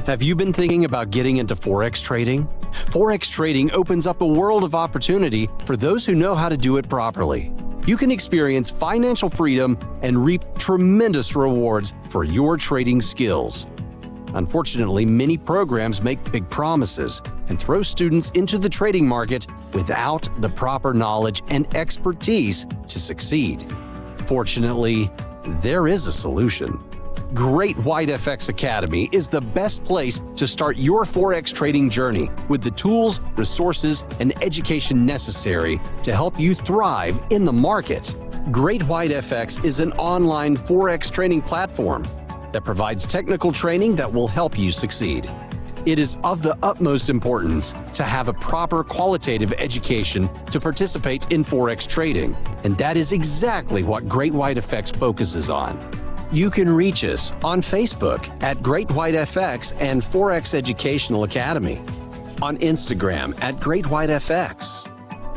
Have you been thinking about getting into Forex trading? Forex trading opens up a world of opportunity for those who know how to do it properly. You can experience financial freedom and reap tremendous rewards for your trading skills. Unfortunately, many programs make big promises and throw students into the trading market without the proper knowledge and expertise to succeed. Fortunately, there is a solution. Great White FX Academy is the best place to start your Forex trading journey with the tools, resources, and education necessary to help you thrive in the market. Great White FX is an online Forex training platform that provides technical training that will help you succeed. It is of the utmost importance to have a proper qualitative education to participate in Forex trading, and that is exactly what Great White FX focuses on. You can reach us on Facebook at Great White FX and Forex Educational Academy, on Instagram at Great White FX,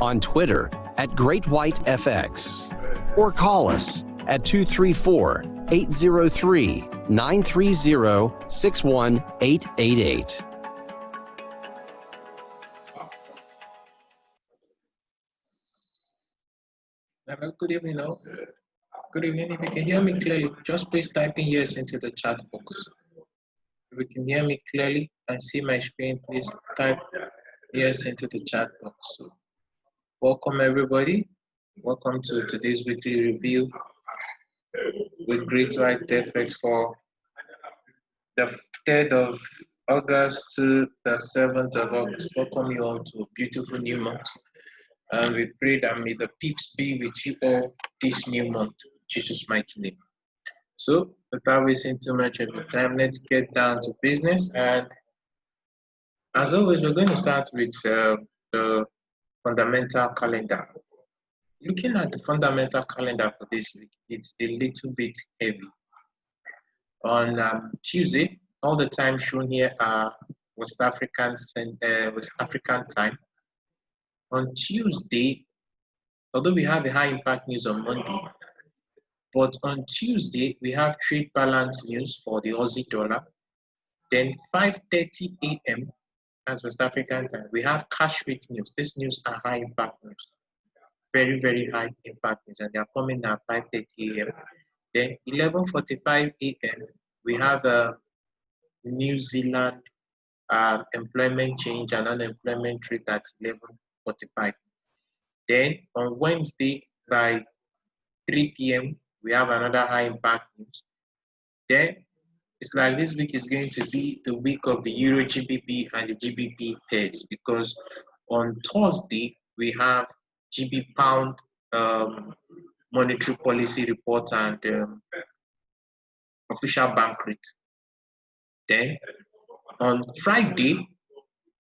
on Twitter at Great White FX, or call us at 234-803-930-61888. Good evening, all. Good evening. If you can hear me clearly, just please type in yes into the chat box. If you can hear me clearly and see my screen, please type yes into the chat box. So, welcome everybody. Welcome to today's weekly review with Great White FX for the 3rd of August to the 7th of August. Welcome you all to a beautiful new month. And we pray that may the peace be with you all this new month. Jesus' mighty name. So, without wasting too much of your time, let's get down to business. And as always, we're going to start with the fundamental calendar. Looking at the fundamental calendar for this week, it's a little bit heavy. On Tuesday, all the time shown here are West African time. On Tuesday, although we have a high impact news on Monday, but on Tuesday, we have trade balance news for the Aussie dollar. Then 5:30 a.m. as West African time, we have cash rate news. This news are high impact news. Very, very high impact news. And they are coming at 5:30 a.m. Then 11:45 a.m. we have New Zealand employment change and unemployment rate at 11:45. Then on Wednesday by 3 p.m. we have another high impact news. Then it's like this week is going to be the week of the EURGBP and the GBP pairs, because on Thursday we have GB pound monetary policy report and official bank rate. Then on Friday,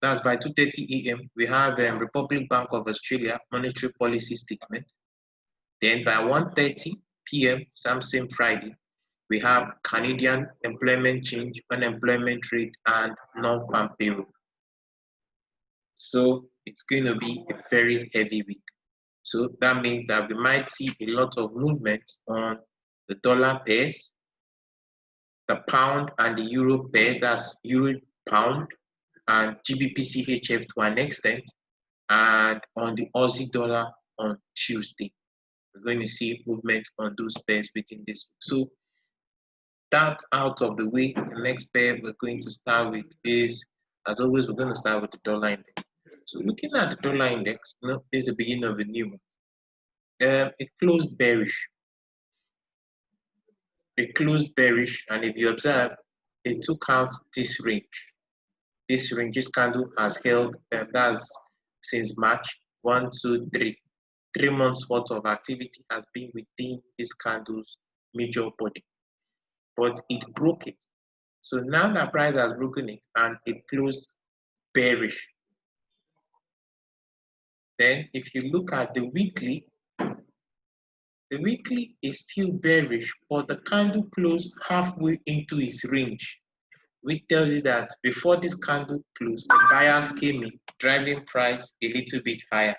that's by 2:30 a.m. we have Republic Bank of Australia monetary policy statement. Then by 1:30 p.m. same Friday, we have Canadian employment change, unemployment rate, and non-farm payroll. So it's going to be a very heavy week. So that means that we might see a lot of movement on the dollar pairs, the pound and the euro pairs, that's euro pound and GBPCHF to an extent, and on the Aussie dollar on Tuesday. We're going to see movement on those pairs within this week. So that out of the way, the next pair we're going to start with is, as always, we're going to start with the dollar index. So looking at the dollar index, this is the beginning of the new month. It closed bearish. It closed bearish, and if you observe, it took out this range. This candle has held, that's since March, 1, 2, 3. 3 months worth of activity has been within this candle's major body, but it broke it. So now the price has broken it and it closed bearish. Then if you look at the weekly is still bearish, but the candle closed halfway into its range, which tells you that before this candle closed, the buyers came in, driving price a little bit higher.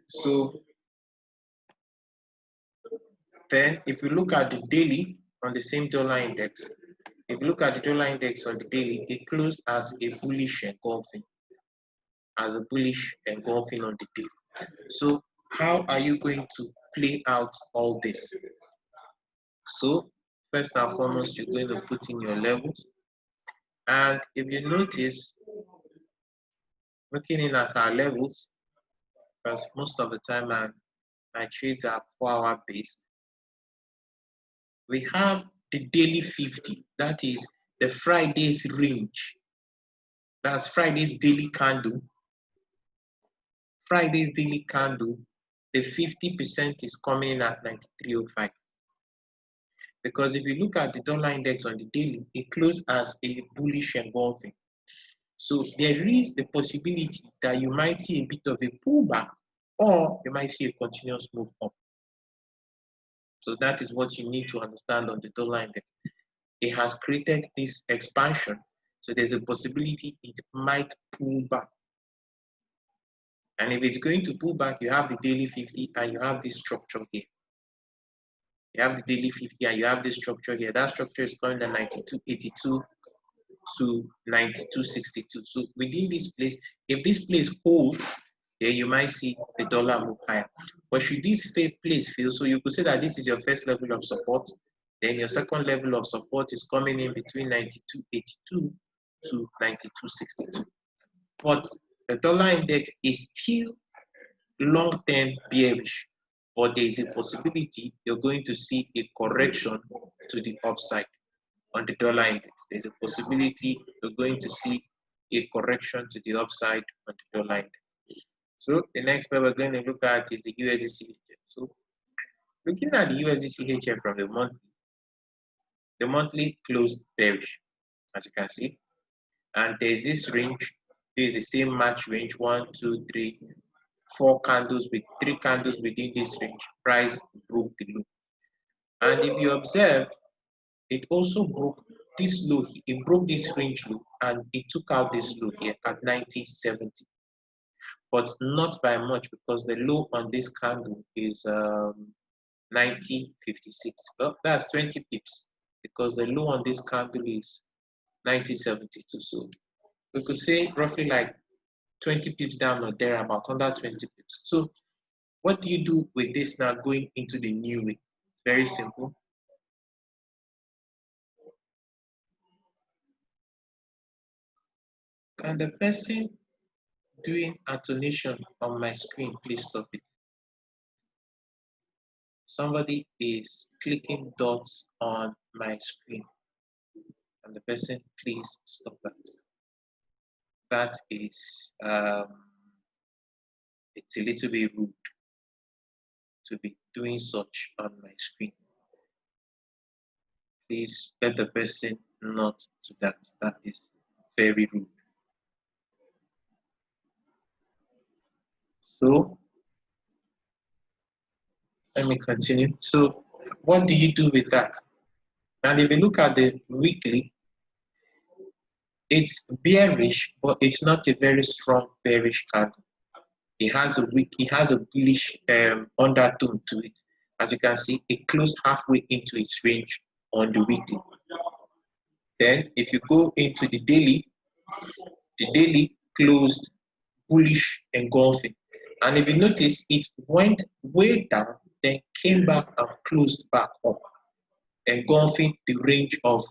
So then if you look at the daily on the same dollar index, if you look at the dollar index on the daily, it closed as a bullish engulfing, on the day. So how are you going to play out all this? So first and foremost, you're going to put in your levels. And if you notice, looking in at our levels, because most of the time my trades are 4-hour based, we have the daily 50, that is the Friday's range. That's Friday's daily candle. Friday's daily candle, the 50% is coming in at 93.05. Because if you look at the dollar index on the daily, it closed as a bullish engulfing. So there is the possibility that you might see a bit of a pullback, or you might see a continuous move up. So that is what you need to understand on the dollar index. It has created this expansion, so there's a possibility it might pull back. And if it's going to pull back, you have the daily 50 and you have this structure here. You have the daily 50 and you have this structure here. That structure is going to 92.82 to 92.62. So within this place, if this place holds, then you might see the dollar move higher. But should this place fail, so you could say that this is your first level of support, then your second level of support is coming in between 92.82 to 92.62. But the dollar index is still long-term bearish, but there is a possibility you're going to see a correction to the upside on the dollar index. There's a possibility you're going to see a correction to the upside on the dollar index. So the next pair we're going to look at is the USDCHF. So looking at the USDCHF from the monthly closed bearish, as you can see. And there's this range, there's the same match range, 1, 2, 3, 4 candles with 3 candles within this range. Price broke the low. And if you observe, it also broke this low. It broke this range low and it took out this low here at 90.70. But not by much, because the low on this candle is 90.56. Well, that's 20 pips, because the low on this candle is 90.72. So we could say roughly like 20 pips down or there, about under 20 pips. So what do you do with this now going into the new week? It's very simple. Can the person doing attonation on my screen please stop it? Somebody is clicking dots on my screen, and the person, please stop that. That is it's a little bit rude to be doing such on my screen. Please let the person not do that. That is very rude. So let me continue. So what do you do with that? And if you look at the weekly, it's bearish, but it's not a very strong bearish candle. It has a bullish undertone to it. As you can see, it closed halfway into its range on the weekly. Then if you go into the daily closed bullish engulfing. And if you notice, it went way down, then came back and closed back up, engulfing the range of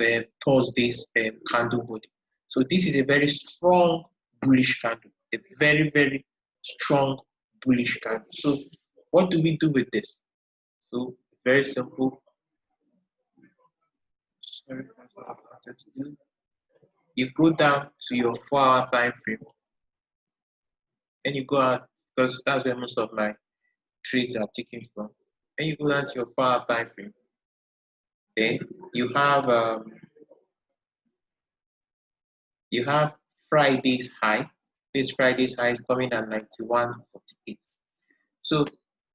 Thursday's candle body. So this is a very strong bullish candle, a very, very strong bullish candle. So what do we do with this? So it's very simple. Sorry, that's what I wanted to do. You go down to your 4-hour time frame, and you go out, because that's where most of my trades are taken from. And you go down to your 4-hour time frame. Then you have you have Friday's high. This Friday's high is coming at 91.48. So,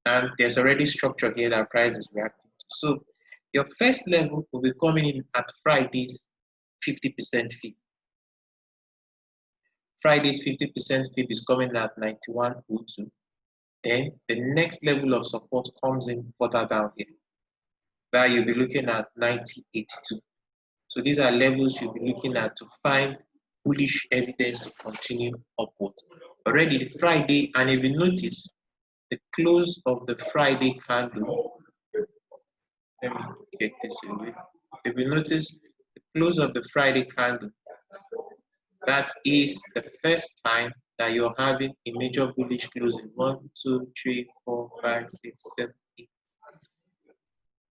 and there's already structure here that price is reacting to. So, your first level will be coming in at Friday's 50% fee. Friday's 50% fee is coming at 91.02. Then the next level of support comes in further down here. That you'll be looking at 90.82. So these are levels you'll be looking at to find bullish evidence to continue upward. Already the Friday, and if you notice, the close of the Friday candle, let me get this away. If you notice, the close of the Friday candle, that is the first time that you're having a major bullish closing. 1, 2, 3, 4, 5, 6, 7, 8.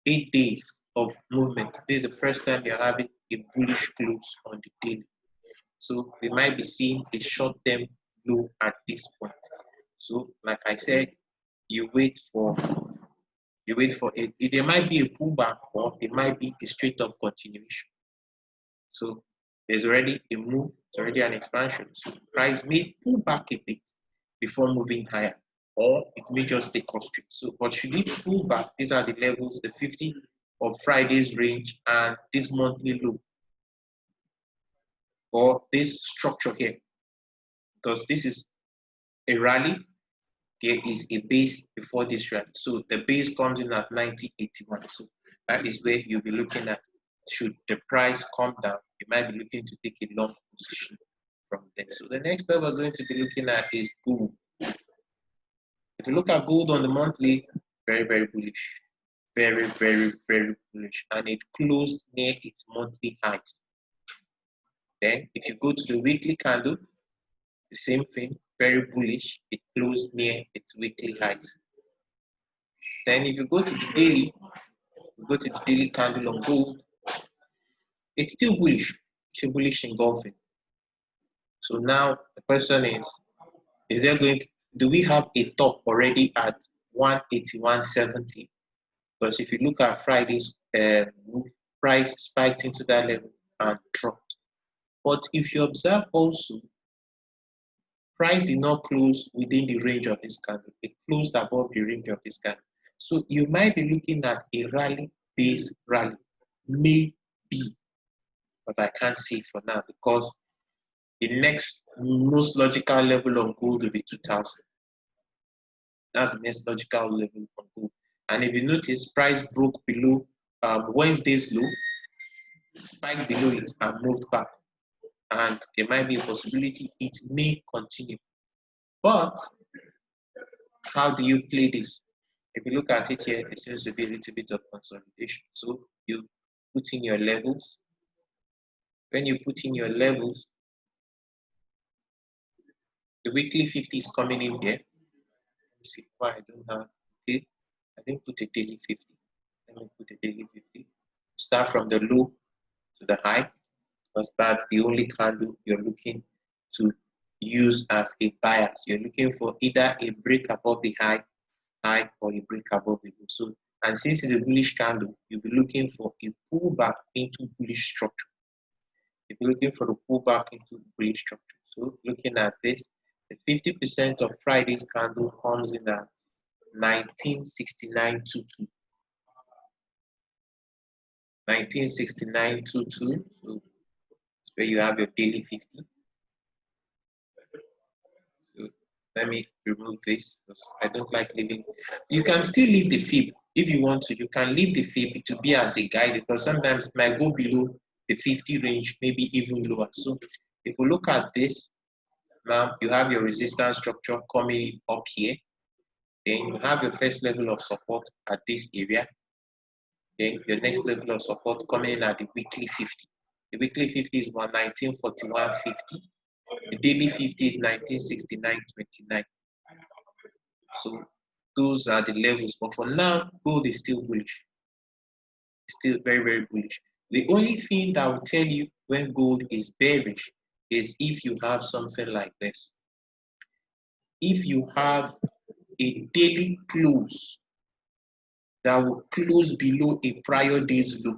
8 days of movement. This is the first time you're having a bullish close on the daily. So we might be seeing a short-term low at this point. So, like I said, you wait for it. There might be a pullback or it might be a straight-up continuation. So there's already a move, it's already an expansion. So price may pull back a bit before moving higher, or it may just take off straight. So, but should it pull back, these are the levels, the 50 of Friday's range and this monthly low, or this structure here, because this is a rally. There is a base before this rally. So the base comes in at 90.81. So that is where you'll be looking at. Should the price come down, you might be looking to take a long position from there. So the next pair we're going to be looking at is gold. If you look at gold on the monthly, very, very bullish. Very, very, very bullish. And it closed near its monthly highs. Then if you go to the weekly candle, the same thing, very bullish. It closed near its weekly highs. Then if you go to the daily, candle on gold, it's still bullish. It's still bullish engulfing. So now the question is there going to, do we have a top already at 181.70? Because if you look at Friday's price spiked into that level and dropped. But if you observe also, price did not close within the range of this candle. It closed above the range of this candle. So you might be looking at a rally-based rally. Maybe, but I can't say for now because the next most logical level on gold will be 2000. That's the next logical level on gold. And if you notice, price broke below Wednesday's low, spiked below it and moved back. And there might be a possibility it may continue. But how do you play this? If you look at it here, it seems to be a little bit of consolidation. So you put in your levels. When you put in your levels, the weekly 50 is coming in here. Let me see why I don't have it. I didn't put a daily 50. Let me put a daily 50. Start from the low to the high, because that's the only candle you're looking to use as a bias. You're looking for either a break above the high, or a break above the low. So, and since it's a bullish candle, you'll be looking for a pullback into bullish structure. You're looking for a pullback into bullish structure. So, looking at this, the 50% of Friday's candle comes in at 1969.22. 1969.22. So where you have your daily 50. So let me remove this because I don't like leaving. You can still leave the fib if you want to. You can leave the fib to be as a guide because sometimes it might go below the 50 range, maybe even lower. So if we look at this, now you have your resistance structure coming up here. Then you have your first level of support at this area. Then your next level of support coming in at the weekly 50. The weekly 50 is 1941.50. The daily 50 is 1969.29. So those are the levels. But for now, gold is still bullish. It's still very, very bullish. The only thing that will tell you when gold is bearish is if you have something like this. If you have a daily close that will close below a prior day's low.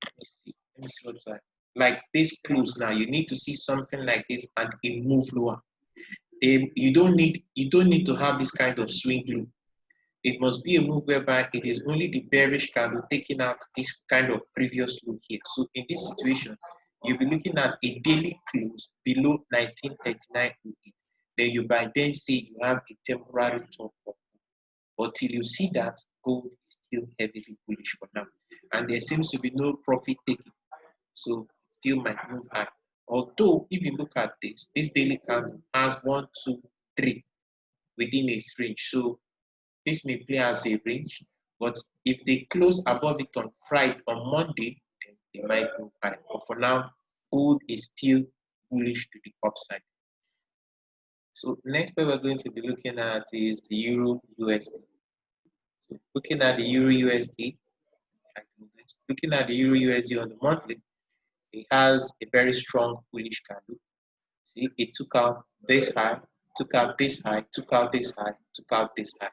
Let me see what's that. like this close now, you need to see something like this and a move lower. You don't need to have this kind of swing low. It must be a move whereby it is only the bearish candle taking out this kind of previous low here. So in this situation, you'll be looking at a daily close below 1939.08. Then you by then say you have a temporary top up. But till you see that, gold is still heavily bullish for now. And there seems to be no profit taking. So it still might move high. Although if you look at this daily candle has 1, 2, 3 within its range. So this may play as a range, but if they close above it on Monday, then they might move high. But for now, gold is still bullish to the upside. So next pair we're going to be looking at is the EURUSD. So looking at the EURUSD, on the monthly, it has a very strong bullish candle. See, it took out this high, took out this high, took out this high, took out this high.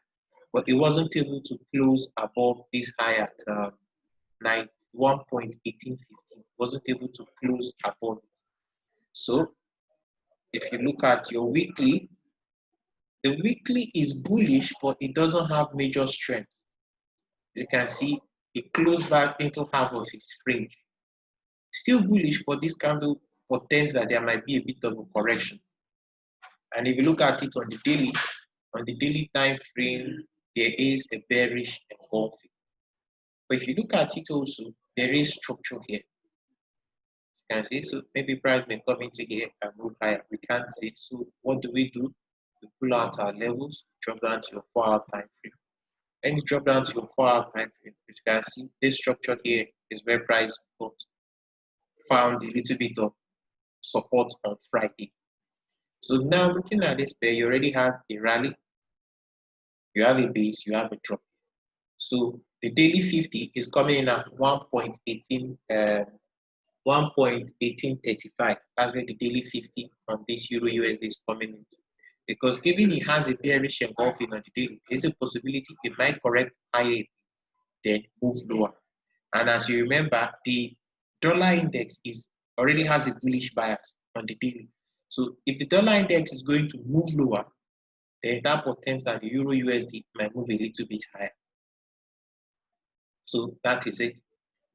But it wasn't able to close above this high at 1.1815. Wasn't able to close above it. So if you look at your weekly, the weekly is bullish, but it doesn't have major strength. As you can see, it closed back into half of its range. Still bullish, but this candle portends that there might be a bit of a correction. And if you look at it on the daily time frame, there is a bearish engulfing. But if you look at it also, there is structure here. You can see, so maybe price may come into here and move higher. We can't see. So what do? We pull out our levels, drop down to your 4-hour time frame. When you drop down to your 4-hour time frame, you can see this structure here is where price found a little bit of support on Friday. So now looking at this pair, you already have a rally, you have a base, you have a drop. So the daily 50 is coming in at 1.1835. That's where the daily 50 on this EURUSD is coming into. Because given it has a bearish engulfing on the daily, there's a possibility it might correct higher, then move lower. And as you remember, the dollar index already has a bullish bias on the daily. So if the dollar index is going to move lower, then that portends that the EURUSD might move a little bit higher. So that is it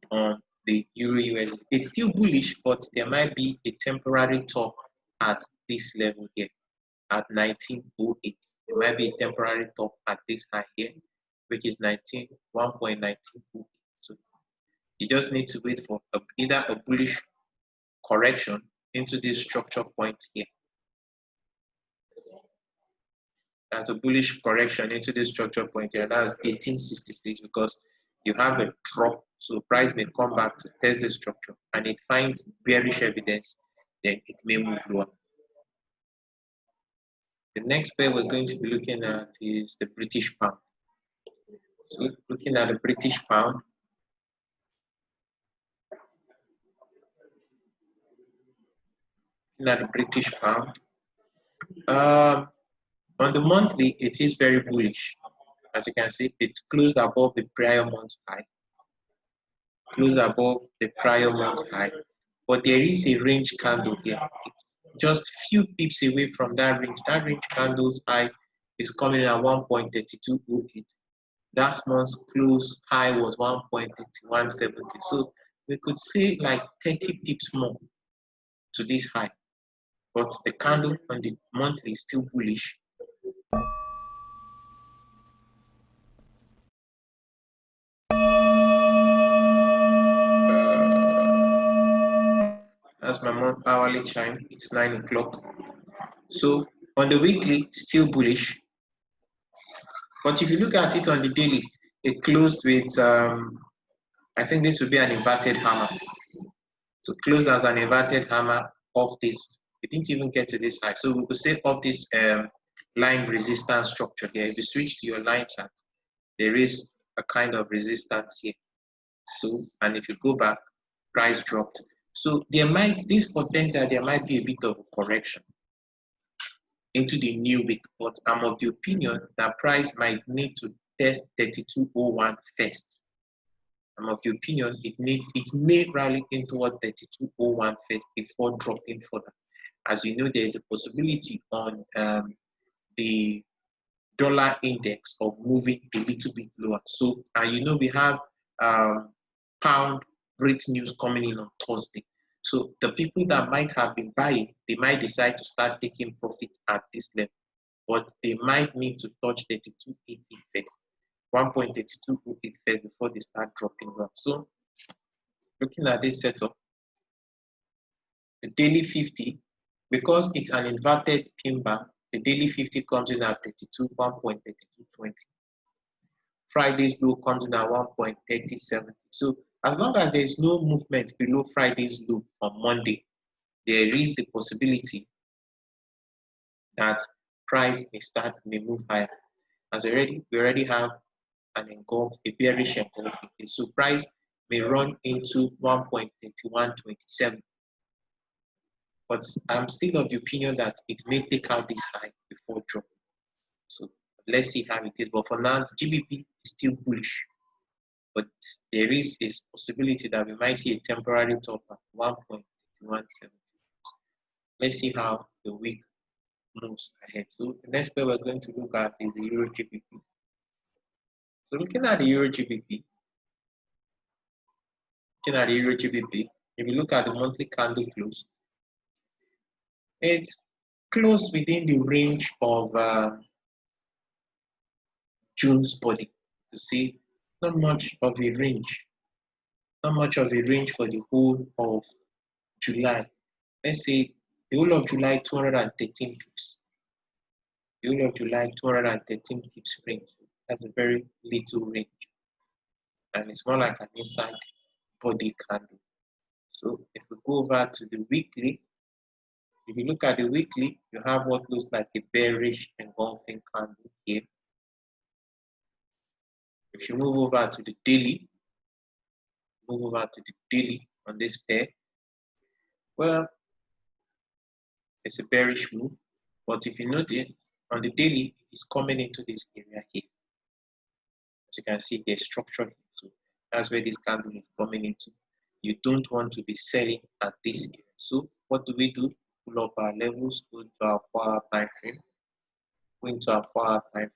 on the EURUSD. It's still bullish, but there might be a temporary top at this level here at 1908. There might be a temporary top at this high here, which is 1.1908. So you just need to wait for either a bullish correction into this structure point here. That's a bullish correction into this structure point here. That's 1866 because you have a drop. So price may come back to test the structure and it finds bearish evidence, then it may move lower. The next pair we're going to be looking at is the British pound. So looking at the British pound, on the monthly, it is very bullish. As you can see, it closed above the prior month's high. But there is a range candle here. It's just few pips away from that range. That range candle's high is coming in at 1.3208. Last month's close high was 1.3170. So we could say like 30 pips more to this high. But the candle on the monthly is still bullish. That's my month hourly chime. It's 9 o'clock. So on the weekly, still bullish. But if you look at it on the daily, it closed with, I think this would be an inverted hammer. So closed as an inverted hammer off this. It didn't even get to this high. So we could say off this line resistance structure here. If you switch to your line chart, there is a kind of resistance here. So, and if you go back, price dropped. So this portends that there might be a bit of a correction into the new week, but I'm of the opinion that price might need to test 3201 first I'm of the opinion it may rally in toward 32.01 first before dropping further. As you know, there is a possibility on the dollar index of moving a little bit lower. So, you know, we have pound rate news coming in on Thursday. So the people that might have been buying, they might decide to start taking profit at this level, but they might need to touch 32.80 first, 1.3208 first before they start dropping down. So looking at this setup, the daily 50, because it's an inverted pin bar, the daily 50 comes in at 1.3220. Friday's low comes in at 1.3070. So as long as there is no movement below Friday's low on Monday, there is the possibility that price may move higher. As we already have a bearish engulfing. So price may run into 1.3127. But I'm still of the opinion that it may take out this high before dropping. So let's see how it is. But for now, GBP is still bullish. But there is a possibility that we might see a temporary top at 1.3170. Let's see how the week moves ahead. So the next pair we're going to look at is the EURGBP. So looking at the EURGBP, if you look at the monthly candle close, it's close within the range of June's body. You see, not much of a range for the whole of July. Let's say the whole of July, 213 pips. The whole of July, 213 pips range. That's a very little range. And it's more like an inside body candle. So if we go over to the weekly, if you look at the weekly, you have what looks like a bearish engulfing candle here. If you move over to the daily, on this pair, well, it's a bearish move. But if you notice, on the daily, it's coming into this area here. As you can see, there's structure here. So that's where this candle is coming into. You don't want to be selling at this area. So what do? Pull up our levels, go into our 4-hour time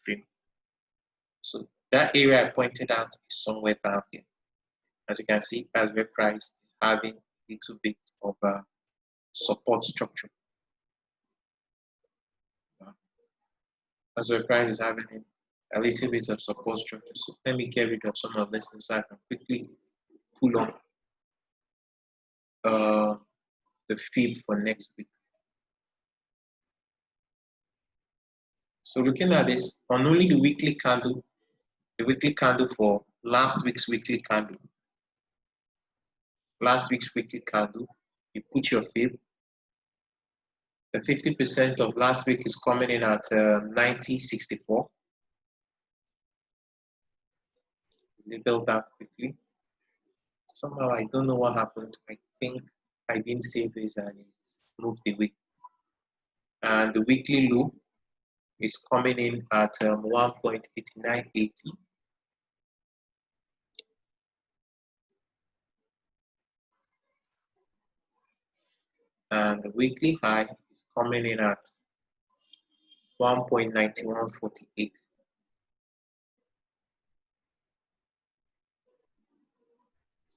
frame, So that area I pointed out is somewhere down here. As you can see, that's where price is having a little bit of a support structure. That's where price is having a little bit of support structure. So let me get rid of some of this so I can quickly pull up the fib for next week. So looking at this, on only the weekly candle for last week's weekly candle, you put your fib. The 50% of last week is coming in at 90.64. Label that quickly. Somehow I don't know what happened. I think I didn't save this and it moved away. And the weekly low is coming in at 1.8980. And the weekly high is coming in at 1.9148.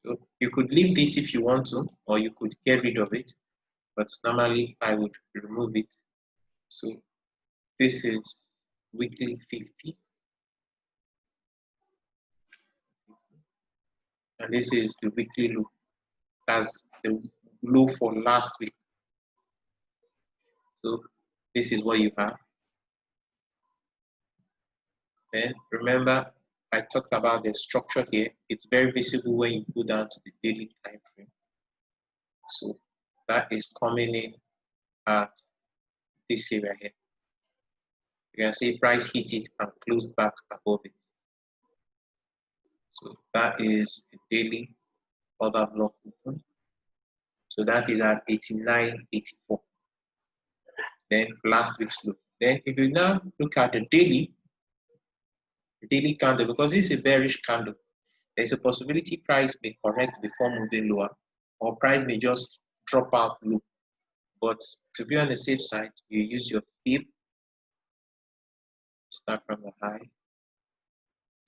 So you could leave this if you want to, or you could get rid of it, but normally I would remove it. So this is weekly 50. And this is the weekly low. That's the low for last week. So this is what you have. Then remember, I talked about the structure here. It's very visible when you go down to the daily time frame. So that is coming in at this area here. You can see price hit it and closed back above it. So that is a daily order block open. So that is at 89.84. Then last week's low. Then if you now look at the daily candle, because this is a bearish candle, there's a possibility price may correct before moving lower, or price may just drop out low. But to be on the safe side, you use your fib, start from the high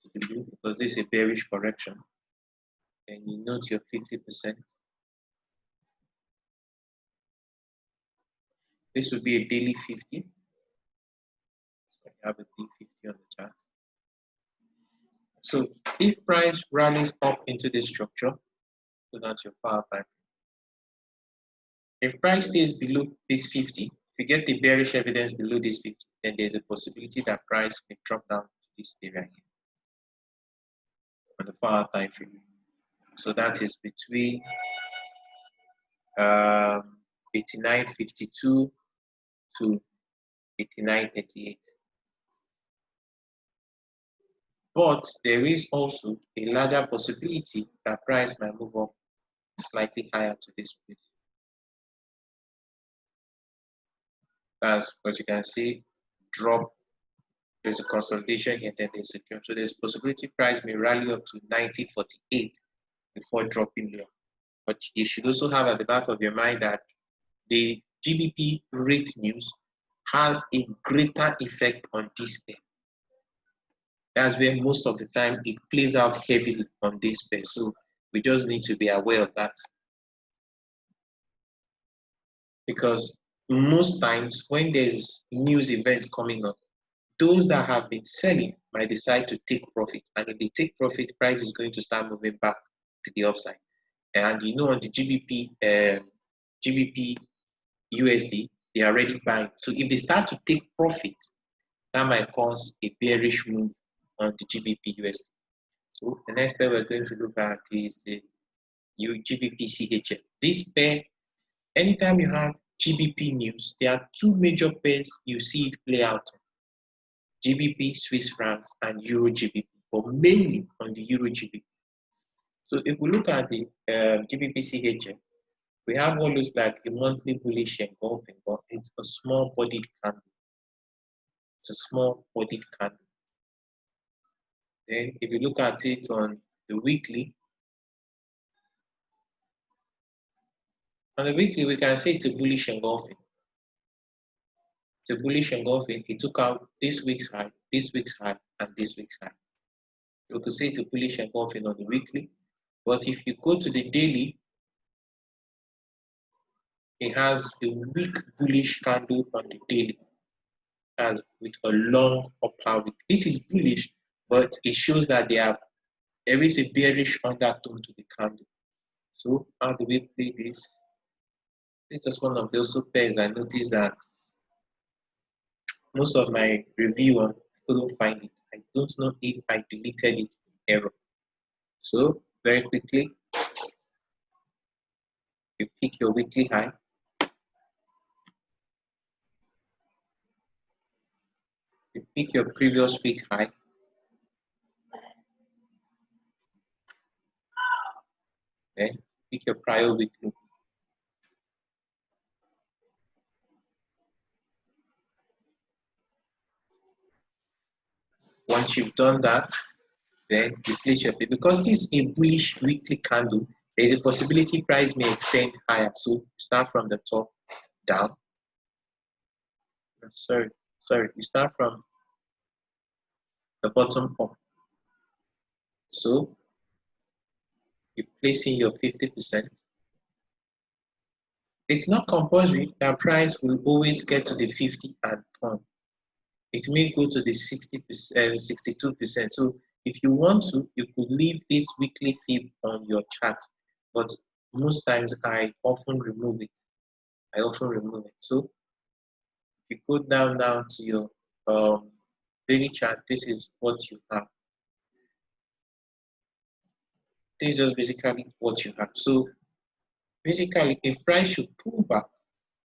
to the low, because this is a bearish correction. And you note your 50%. This would be a daily 50. So you have a D50 on the chart. So if price rallies up into this structure, so that's your power time. If price stays below this 50, if you get the bearish evidence below this 50, then there's a possibility that price may drop down to this area here on the power time frame. So that is between 89.52 to 89.38. But there is also a larger possibility that price might move up slightly higher to this place. That's what you can see, drop, there's a consolidation here, then there's a jump. So there's a possibility price may rally up to 90.48 before dropping lower. But you should also have at the back of your mind that the GBP rate news has a greater effect on this pair. That's where most of the time it plays out heavily on this pair. So we just need to be aware of that. Because most times when there's news event coming up, those that have been selling might decide to take profit. And if they take profit, price is going to start moving back to the upside. And you know, on the GBPUSD, they're already buying. So if they start to take profit, that might cause a bearish move on the GBPUSD. So the next pair we're going to look at is the GBPCHF. This pair, anytime you have GBP news, there are two major pairs you see it play out: GBP Swiss francs and EURGBP, but mainly on the EURGBP. So if we look at the GBPCHF, we have what looks like a monthly bullish engulfing, but it's a small bodied candle. It's a small bodied candle. Then if you look at it on the weekly, we can say it's a bullish engulfing. It's a bullish engulfing. It took out this week's high, this week's high, and this week's high. You could say it's a bullish engulfing on the weekly. But if you go to the daily, it has a weak bullish candle on the daily, as with a long upper wick. This is bullish, but it shows that there is a bearish undertone to the candle. So how do we play this? It's just one of those pairs I noticed that most of my review on couldn't find it. I don't know if I deleted it in error. So very quickly, you pick your weekly high. You pick your previous week high. Then pick your prior week low. Once you've done that, then you place your fib. Because this is a bullish weekly candle, there is a possibility price may extend higher. So start from the top down. Sorry, you start from the bottom up. So you place in your 50%. It's not compulsory that price will always get to the 50 and turn. It may go to the 60%, 62%. So if you want to, you could leave this weekly fib on your chart, but most times I often remove it. So if you go down to your daily chart, this is what you have. This is just basically what you have. So basically, if price should pull back,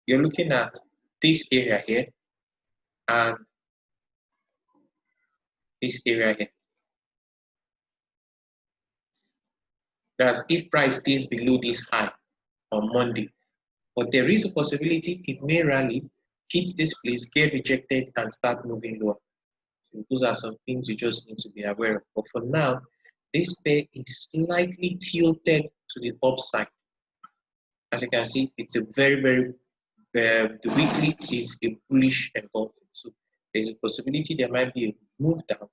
you're looking at this area here and this area here. That's if price stays below this high on Monday. But there is a possibility it may rally, hit this place, get rejected, and start moving lower. So those are some things you just need to be aware of. But for now, this pair is slightly tilted to the upside. As you can see, it's a very the weekly is a bullish engulfing. So there's a possibility there might be a move down,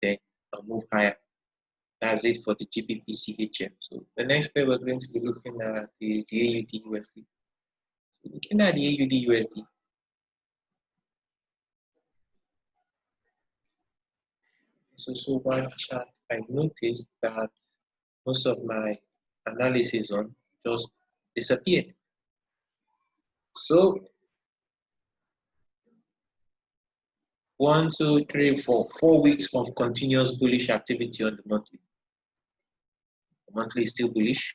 then a move higher. That's it for the GBPCHF. So the next pair we're going to be looking at is the AUDUSD. So looking at the AUDUSD, it's also one chart I noticed that most of my analysis on just disappeared. So 1, 2, 3, 4 weeks of continuous bullish activity on the monthly. The monthly is still bullish.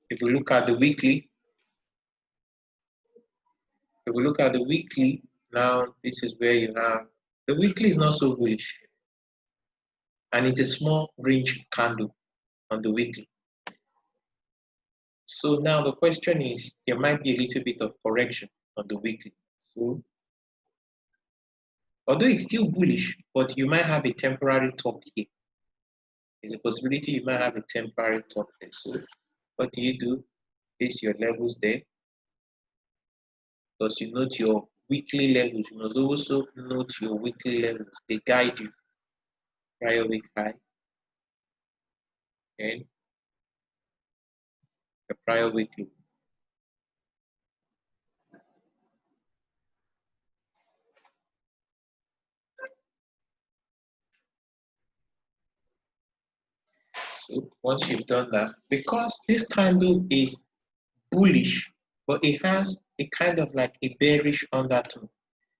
If we look at the weekly, now this is where you have the weekly is not so bullish, and it's a small range candle on the weekly. So now the question is, there might be a little bit of correction on the weekly. So although it's still bullish, but you might have a temporary top here. There's a possibility you might have a temporary top there. So what do? Place your levels there. Because you note your weekly levels. You must also note your weekly levels. They guide you. Prior week high. And the prior week low. So once you've done that, because this candle is bullish, but it has a kind of like a bearish undertone.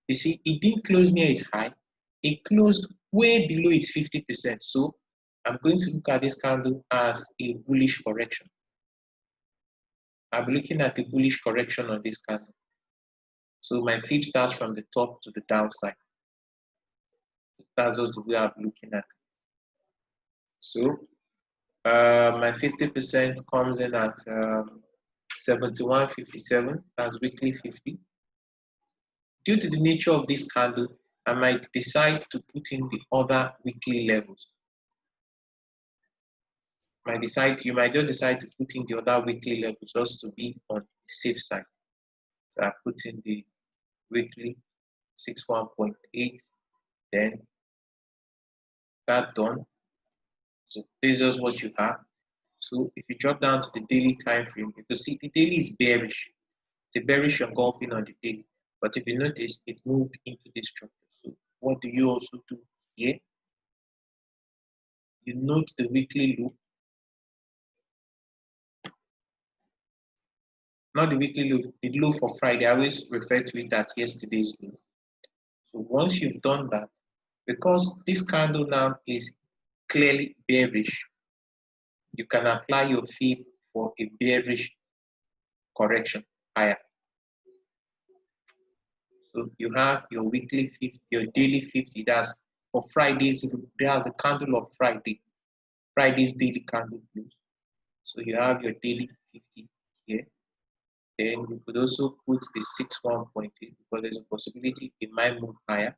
You see, it didn't close near its high. It closed way below its 50%. So I'm going to look at this candle as a bullish correction. I'll be looking at the bullish correction on this candle. So my fib starts from the top to the downside. That's just the way I'm looking at it. So my 50% comes in at 71.57. That's weekly 50. Due to the nature of this candle, I might decide to put in the other weekly levels. You might just decide to put in the other weekly levels just to be on the safe side. So I put in the weekly 61.8, then that done. So this is just what you have. So if you drop down to the daily time frame, you can see the daily is bearish. It's a bearish engulfing on the daily. But if you notice, it moved into this structure. So what do you also do here? You note the weekly low. Not the weekly low, the low for Friday. I always refer to it as yesterday's low. So once you've done that, because this candle now is clearly bearish, you can apply your fib for a bearish correction higher. So you have your weekly 50, your daily 50. That's for Fridays. There's a candle of Friday. Friday's daily candle close. So you have your daily 50 here. Then you could also put the 61.8 because there's a possibility it might move higher.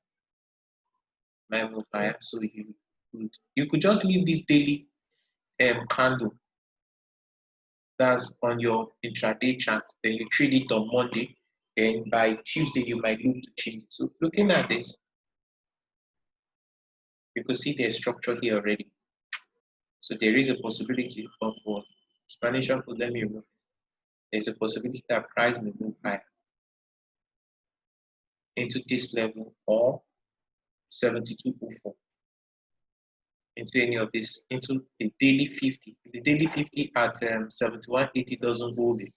So you could just leave this daily candle that's on your intraday chart. Then you trade it on Monday. And by Tuesday you might look to change it. So looking at this, you could see the structure here already. So there is a possibility of what? Explanation for them. There's a possibility that price may move higher into this level or 72.04 into any of this, into the daily 50. If the daily 50 at 71.80 doesn't hold it,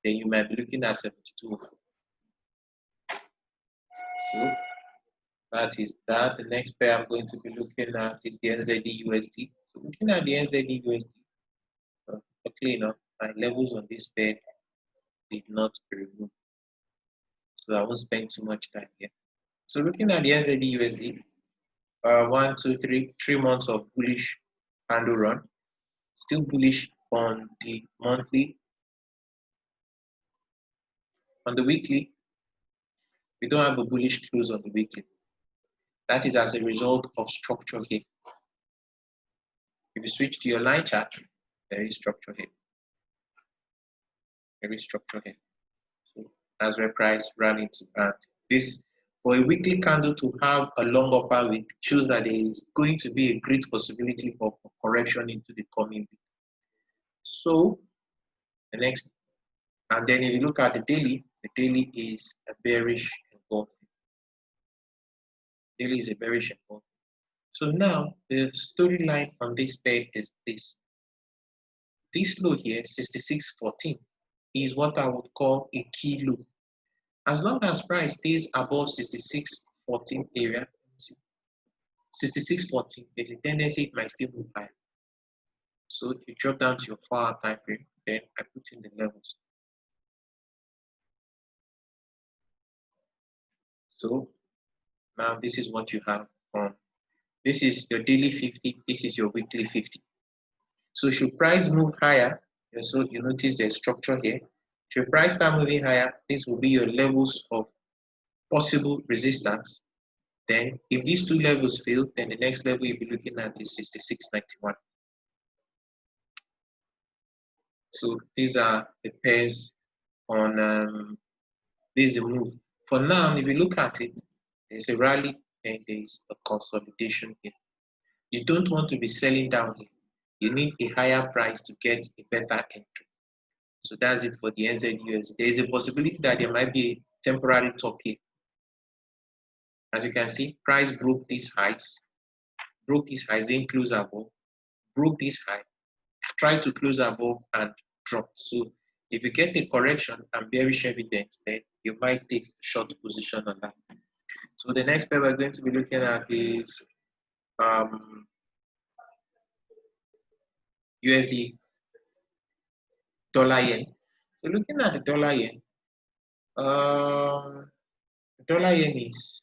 then you might be looking at 72.04. So that is that. The next pair I'm going to be looking at is the NZDUSD. So looking at the NZDUSD, luckily enough, my levels on this pair did not remove. So I won't spend too much time here. So looking at the NZDUSD, 1, 2, 3 months of bullish candle run. Still bullish on the monthly. On the weekly, we don't have a bullish close on the weekly. That is as a result of structure here. If you switch to your line chart, there is structure here. There is structure here. So that's where price ran into. And this, for a weekly candle to have a long upper wick, shows that there is going to be a great possibility of correction into the coming week. So the next, and then if you look at the daily is a bearish engulfing. Daily is a bearish engulfing. So now the storyline on this pair is this. This low here, 66.14, is what I would call a key low. As long as price stays above 66.14 area, 66.14, there's a tendency it might still move higher. So you drop down to your 4-hour time frame, then I put in the levels. So now this is what you have on. This is your daily 50, this is your weekly 50. So should price move higher, so you notice there's structure here. Should price start moving higher, this will be your levels of possible resistance. Then if these two levels fail, then the next level you'll be looking at is 66.91. So these are the pairs on this is the move. For now, if you look at it, there's a rally and there's a consolidation here. You don't want to be selling down here. You need a higher price to get a better entry. So that's it for the NZUSD. There is a possibility that there might be a temporary top here. As you can see, price broke these highs, then close above, broke this high, tried to close above and dropped. So if you get a correction and bearish evidence, then you might take a short position on that. So the next pair we're going to be looking at is USD dollar yen. So looking at the dollar yen is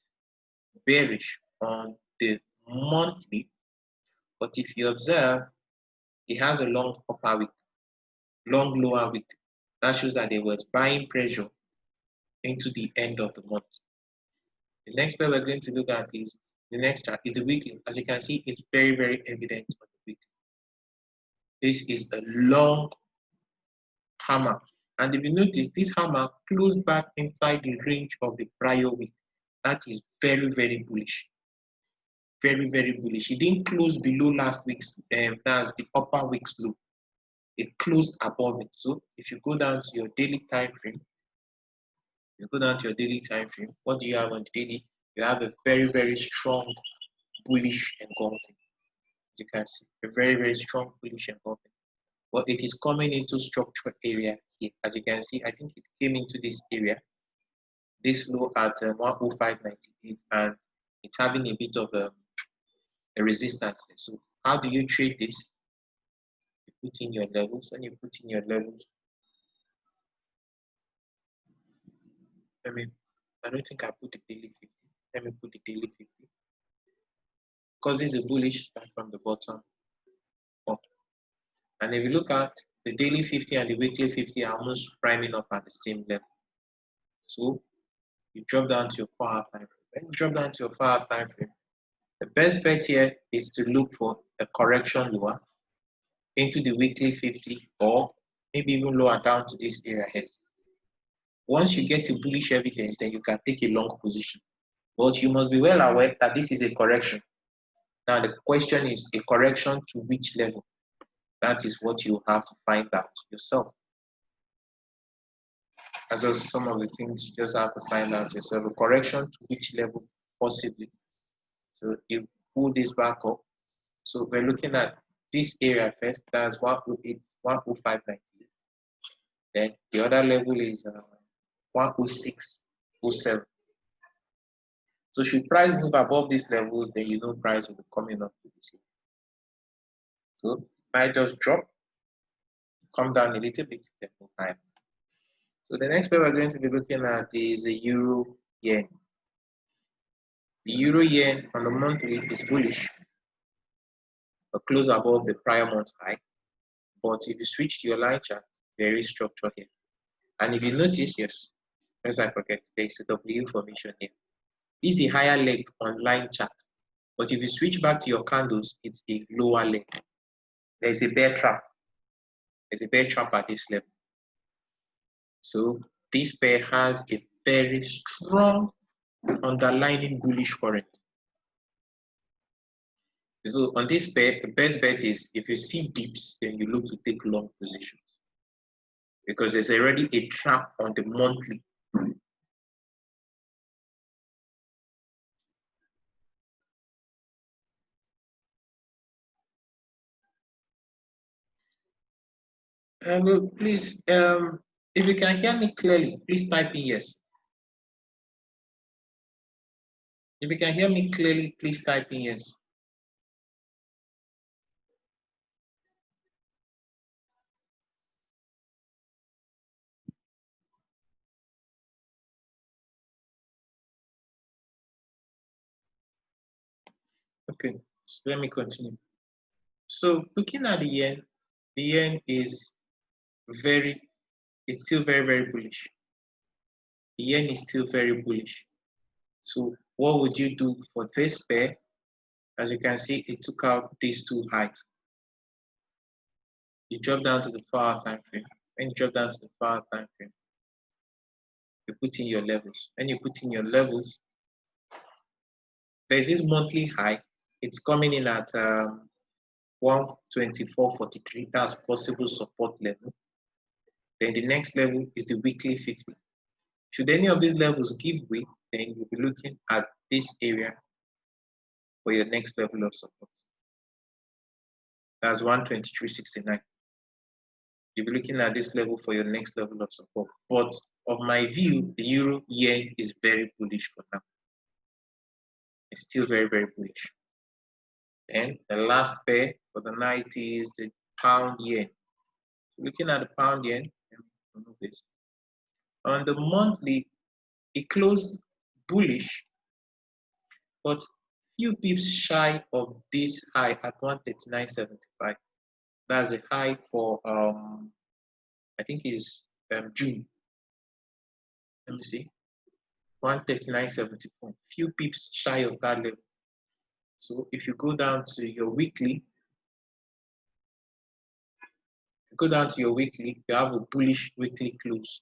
bearish on the monthly, but if you observe, it has a long upper wick, long lower wick. That shows that there was buying pressure into the end of the month. The next pair we're going to look at is the next chart is the weekly. As you can see, it's very, very evident on the weekly. This is a long hammer. And if you notice, this hammer closed back inside the range of the prior week. That is very, very bullish. Very, very bullish. It didn't close below last week's, that's the upper week's low. It closed above it. So if you go down to your daily time frame, what do you have on the daily? You have a very, very strong bullish engulfing. You can see a very, very strong bullish engulfing. But it is coming into structure area here. As you can see, I think it came into this area, this low at 105.98, and it's having a bit of a resistance. So how do you trade this? You put in your levels. When you put in your levels, I don't think I put the daily 50. Let me put the daily 50. Because this is a bullish, start from the bottom up. And if you look at the daily 50 and the weekly 50 are almost priming up at the same level. So you drop down to your 4-hour time frame. When you drop down to your 4-hour time frame, the best bet here is to look for a correction lower into the weekly 50 or maybe even lower down to this area here. Once you get to bullish evidence, then you can take a long position. But you must be well aware that this is a correction. Now the question is a correction to which level? That is what you have to find out yourself. That's just some of the things you just have to find out yourself. A correction to which level possibly. So you pull this back up. So we're looking at this area first. That's 108, 105.98. Then the other level is 106.07. So should price move above these levels, then you know price will be coming up to this. So might just drop, come down a little bit, then move higher. So the next pair we're going to be looking at is the Euro Yen. The Euro Yen on the monthly is bullish, but close above the prior month's high. But if you switch to your line chart, there is structure here. And if you notice, yes, as I forget, there is a W formation here. This is a higher leg on line chart. But if you switch back to your candles, it's a lower leg. There's a bear trap. There's a bear trap at this level. So this pair has a very strong underlying bullish current. So on this pair, the best bet is if you see dips, then you look to take long positions because there's already a trap on the monthly. Please, if you can hear me clearly, please type in yes. If you can hear me clearly, please type in yes. Okay, so let me continue. So looking at the yen is it's still very, very bullish. The yen is still very bullish. So what would you do for this pair? As you can see, it took out these two highs. You drop down to the 4-hour time frame. When you drop down to the 4-hour time frame, you put in your levels. When you put in your levels, there's this monthly high. It's coming in at 124.43. That's possible support level. Then the next level is the weekly 50. Should any of these levels give way, then you'll be looking at this area for your next level of support. That's 123.69. You'll be looking at this level for your next level of support. But of my view, the euro yen is very bullish for now. It's still very, very bullish. And the last pair for the night is the pound yen. Looking at the pound yen, let me remove this. On the monthly, it closed bullish, but few pips shy of this high at 139.75. That's a high for I think is June. Let me see. 139.74. Few pips shy of that level. So if you go down to your weekly, you have a bullish weekly close.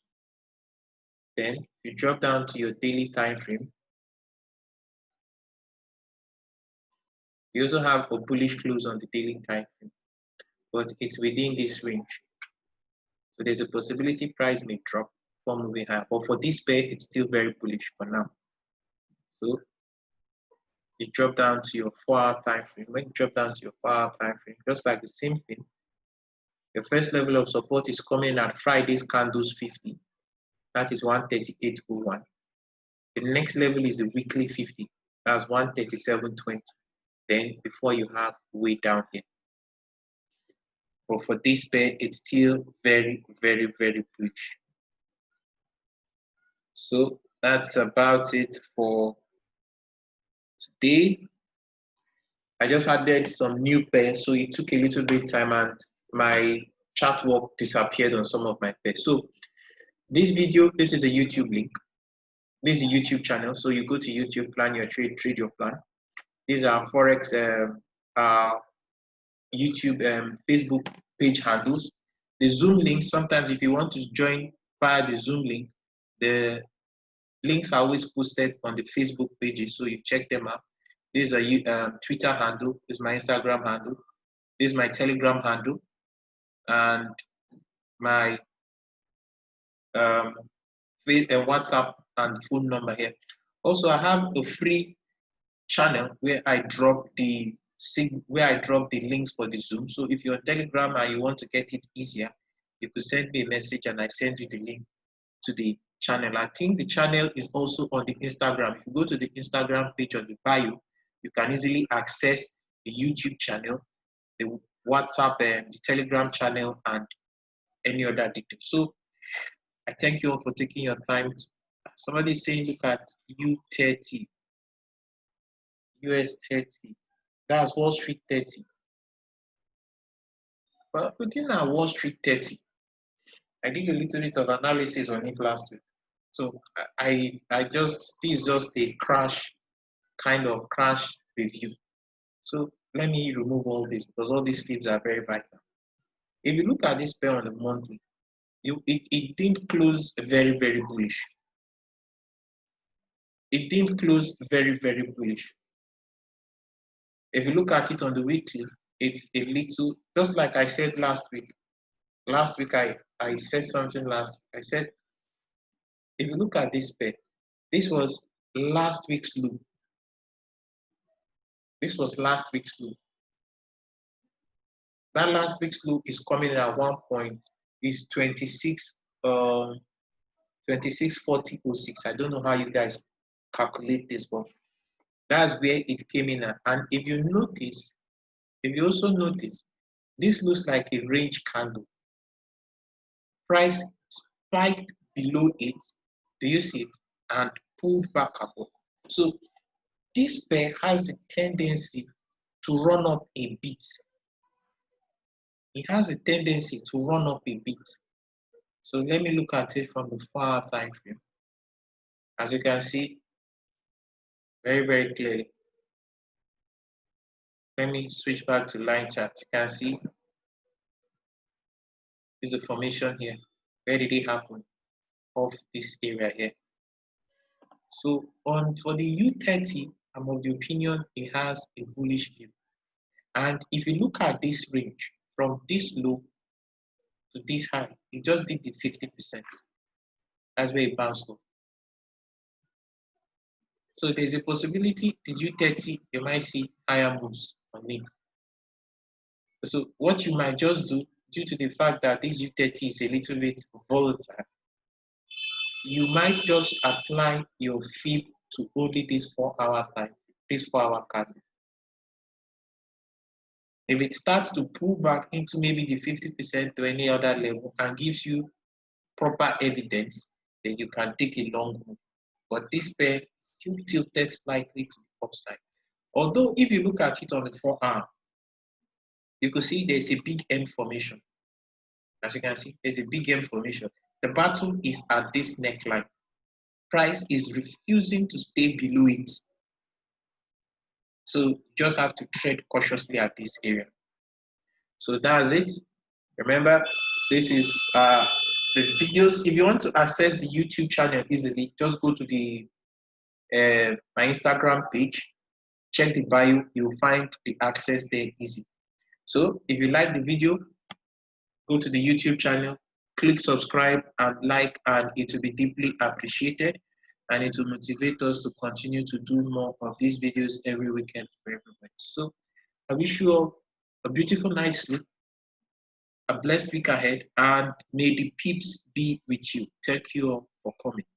Then you drop down to your daily time frame. You also have a bullish close on the daily time frame, but it's within this range. So there's a possibility price may drop from moving higher, but for this pair, it's still very bullish for now. So you drop down to your 4-hour time frame. When you drop down to your 4-hour time frame, just like the same thing, your first level of support is coming at Friday's candles 50. That is 138.01. The next level is the weekly 50. That's 137.20. Then before you have way down here. But for this pair, it's still very, very, very bullish. So that's about it for today. I just added some new pairs, so it took a little bit of time and my chart work disappeared on some of my pairs. So this video, this is a YouTube link. This is a YouTube channel. So you go to YouTube, plan your trade, trade your plan. These are Forex YouTube Facebook page handles. The Zoom link, sometimes if you want to join via the Zoom link, the links are always posted on the Facebook pages, so you check them out. This is a Twitter handle, this is my Instagram handle, this is my Telegram handle, and my WhatsApp and phone number here. Also, I have a free channel where I drop the links for the Zoom. So if you're on Telegram and you want to get it easier, you could send me a message and I send you the link to the channel. I think the channel is also on the Instagram. If you go to the Instagram page on the bio, you can easily access the YouTube channel, the WhatsApp and the Telegram channel, and any other details. So I thank you all for taking your time. Somebody is saying look at U30, US 30. That's Wall Street 30. But looking at Wall Street 30, I did a little bit of analysis on it last week. So this is just a kind of crash review. So let me remove all this because all these fibs are very vital. If you look at this pair on the monthly, it didn't close very, very bullish. It didn't close very, very bullish. If you look at it on the weekly, it's a little, just like I said last week. Last week I said something last week. I said, if you look at this pair, this was last week's low. This was last week's low. That last week's low is coming in at 1 point, is 2640.06. I don't know how you guys calculate this, but that's where it came in at. And if you also notice, this looks like a range candle. Price spiked below it. Do you see it? And pulled back up. So this pair has a tendency to run up a bit. It has a tendency to run up a bit. So let me look at it from the 4-hour time frame. As you can see, very, very clearly. Let me switch back to line chart. You can see there's a formation here. Where did it happen? Of this area here. So for the U30, I'm of the opinion it has a bullish view. And if you look at this range, from this low to this high, it just did the 50%. That's where it bounced off. So there's a possibility the U30, you might see higher moves on it. So what you might just do, due to the fact that this U30 is a little bit volatile, you might just apply your fib to only this 4-hour time, this 4-hour candle. If it starts to pull back into maybe the 50% to any other level and gives you proper evidence, then you can take a long move. But this pair still tilted slightly to the upside. Although if you look at it on the 4-hour, you can see there's a big M formation. As you can see, there's a big M formation. The battle is at this neckline. Price is refusing to stay below it. So you just have to tread cautiously at this area. So that's it. Remember, this is the videos. If you want to access the YouTube channel easily, just go to the my Instagram page, check the bio, you'll find the access there easy. So if you like the video, go to the YouTube channel, click subscribe and like, and it will be deeply appreciated, and it will motivate us to continue to do more of these videos every weekend for everybody. So I wish you all a beautiful night sleep, a blessed week ahead, and may the peeps be with you. Thank you all for coming.